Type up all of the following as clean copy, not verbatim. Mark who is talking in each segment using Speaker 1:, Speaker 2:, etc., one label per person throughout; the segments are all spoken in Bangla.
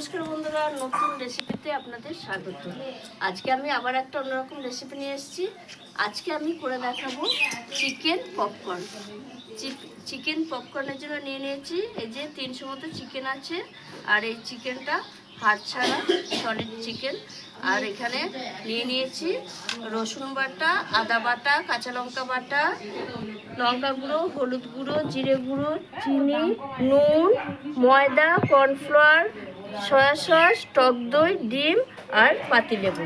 Speaker 1: নমস্কার বন্ধুরা, নতুন রেসিপিতে আপনাদের স্বাগত। আজকে আমি আবার একটা অন্যরকম রেসিপি নিয়ে এসেছি। আজকে আমি করে দেখাবো চিকেন পপকর্ন। চিকেন পপকর্নের জন্য নিয়ে নিয়েছি এই যে 300 মতো চিকেন আছে, আর এই চিকেনটা হাড় ছাড়া সলিড চিকেন। আর এখানে নিয়ে নিয়েছি রসুন বাটা, আদা বাটা, কাঁচা লঙ্কা বাটা, লঙ্কা গুঁড়ো, হলুদ গুঁড়ো, জিরে গুঁড়ো, চিনি, নুন, ময়দা, কর্নফ্লাওয়ার, সয়া সস, টক দই, ডিম আর পাতিলেবু।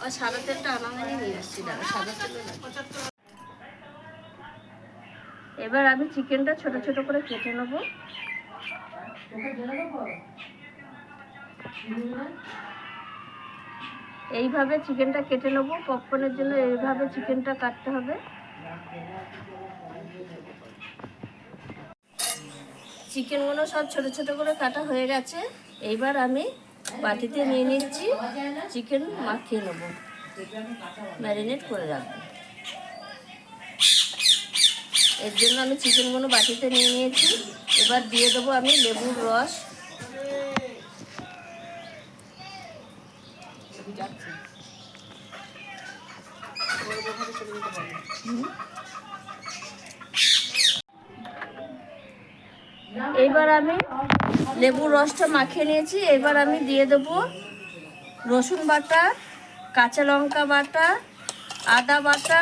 Speaker 1: আর সাদা তেলটা আনামানি নিয়ে আসছি, দাঁড়া সাদা তেল। এবার আমি চিকেনটা ছোট ছোট করে কেটে নেব। এইভাবে চিকেনটা কেটে নেবো। পপকর্নের জন্য এইভাবে চিকেনটা কাটতে হবে। চিকেনগুলো সব ছোট ছোট করে কাটা হয়ে গেছে। এইবার আমি বাটিতে নিয়ে নিচ্ছি, চিকেন মাখিয়ে নেবো, ম্যারিনেট করে রাখবো। এর জন্য আমি চিকেনগুলো বাটিতে নিয়ে নিয়েছি। এবার দিয়ে দেবো আমি লেবুর রস। এইবার আমি লেবুর রসটা মাখিয়ে নিয়েছি। এবার আমি দিয়ে দেবো রসুন বাটা, কাঁচা লঙ্কা বাটা, আদা বাটা,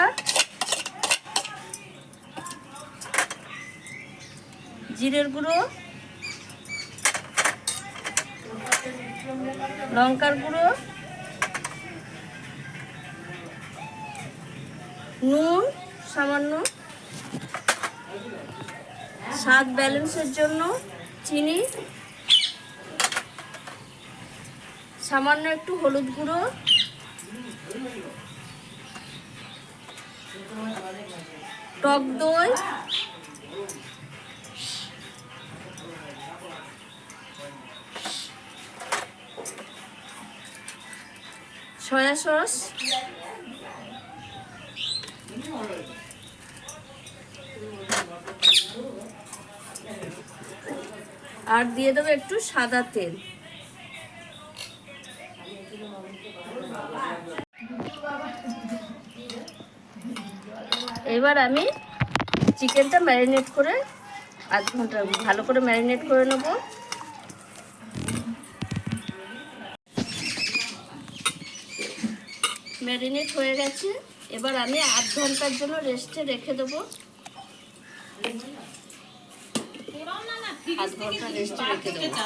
Speaker 1: জিরের গুঁড়ো, লঙ্কার গুঁড়ো, নুন সামান্য, স্বাদ ব্যালেন্সের জন্য চিনি, সামান্য একটু হলুদ গুঁড়ো, টক দই, সয়া সস, আর দিয়ে দেবো একটু সাদা তেল। এবার আমি চিকেনটা ম্যারিনেট করে আধ ঘন্টা ভালো করে ম্যারিনেট করে নেব। ম্যারিনেট হয়ে গেছে। এবার আমি আধ ঘন্টার জন্য রেস্টে রেখে দেবো। আধ ঘন্টা রেস্টে রেখে দেবো।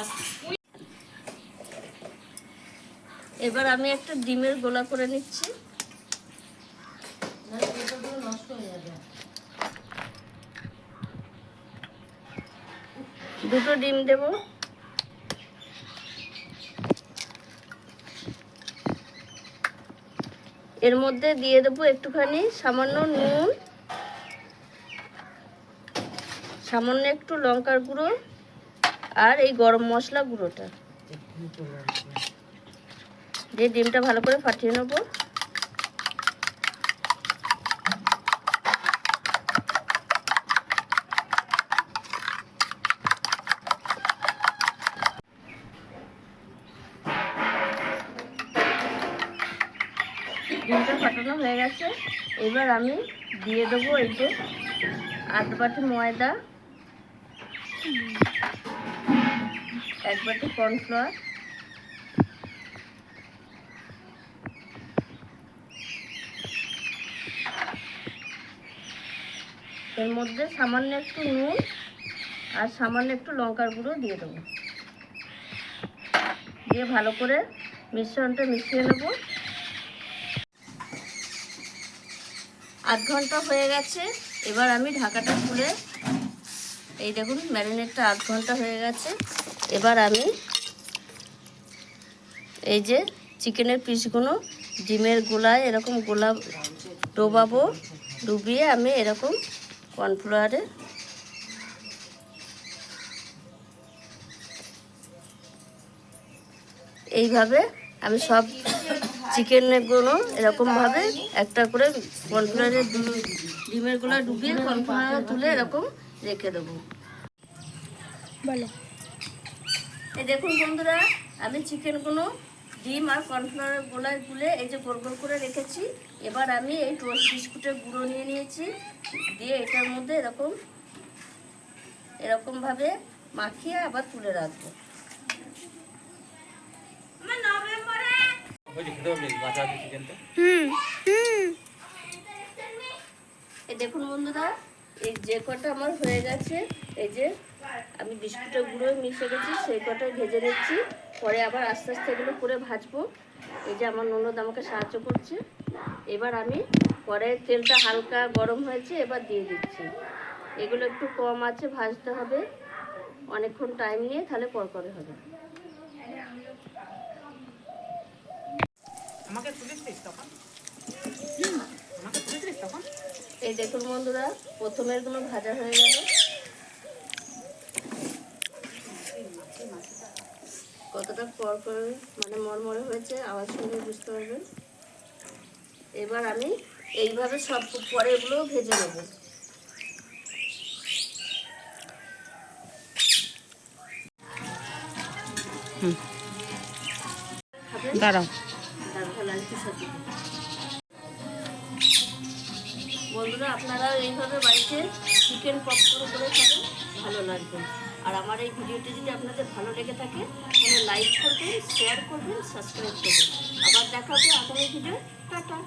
Speaker 1: এবার আমি একটা ডিমের গোলা করে নিচ্ছি। দুটো ডিম দেব। এর মধ্যে দিয়ে দেবো একটুখানি সামান্য নুন, সামান্য একটু লঙ্কার গুঁড়ো আর এই গরম মশলা গুঁড়োটা দিয়ে ডিমটা ভালো করে ফাটিয়ে নেবো। ডিমটা ফাটানো হয়ে গেছে। এবার আমি দিয়ে দেবো এই যে আধ বাটি ময়দা, 1 বাটি কর্নফ্লাওয়ার, এর মধ্যে সামান্য একটু নুন আর সামান্য একটু লঙ্কার গুঁড়ো দিয়ে দেবো। দিয়ে ভালো করে মিশ্রণটা মিশিয়ে নেব। আধ ঘন্টা হয়ে গেছে। এবার আমি ঢাকাটা খুলে, এই দেখুন ম্যারিনেটটা আধ ঘন্টা হয়ে গেছে। এবার আমি এই যে চিকেনের পিসগুলো ডিমের গোলায় এরকম গোলা ডোবাবো। ডুবিয়ে আমি এরকম কর্নফ্লাওয়ারে এইভাবে আমি সব চিকেনগুলো এরকমভাবে একটা করে কর্নফ্লাওয়ারে ডিমের গোলা ডুবিয়ে কর্নফ্লাওয়ারে তুলে এরকম রেখে দেবো। এই দেখুন বন্ধুরা, আমি চিকেনগুলো ডিম আর কর্নফ্লাওয়ারের গোলায় গুলে এই যে গোল গোল করে রেখেছি। এবার আমি এই টোস্ট বিস্কুটের গুঁড়ো নিয়ে নিয়েছি, দিয়ে এটার মধ্যে এরকমভাবে মাখিয়ে আবার তুলে রাখবো। এই দেখুন বন্ধুরা, এই যে কটা আমার হয়ে গেছে, এই যে আমি বিস্কুটের গুঁড়ো মিশে গেছি সেই কটাই ভেজে নিচ্ছি। পরে আবার আস্তে আস্তে এগুলো করে ভাজবো। এই যে আমার ননদ আমাকে সাহায্য করছে। এবার আমি পরে তেলটা হালকা গরম হয়েছে, এবার দিয়ে দিচ্ছি। এগুলো একটু কম আছে ভাজতে হবে, অনেকক্ষণ টাইম নিয়ে, তাহলে করকরে হবে। এই দেখুন বন্ধুরা, প্রথমের গুলো ভাজা হয়ে গেল। কতটা করকরে মানে মরমরে হয়েছে, আওয়াজ শুনে বুঝতে পারবেন। এবার আমি এইভাবে সব পরেগুলো ভেজে নেব।
Speaker 2: দাঁড়াও।
Speaker 1: বন্ধুরা, আপনারা এইভাবে বাড়িতে চিকেন পপকর্ন করে খাবেন, ভালো লাগবে। আর আমার এই ভিডিওটি যদি আপনাদের ভালো লেগে থাকে তাহলে লাইক করবেন, শেয়ার করবেন, সাবস্ক্রাইব করবেন। আবার দেখা হবে আগামী ভিডিও। টাটা।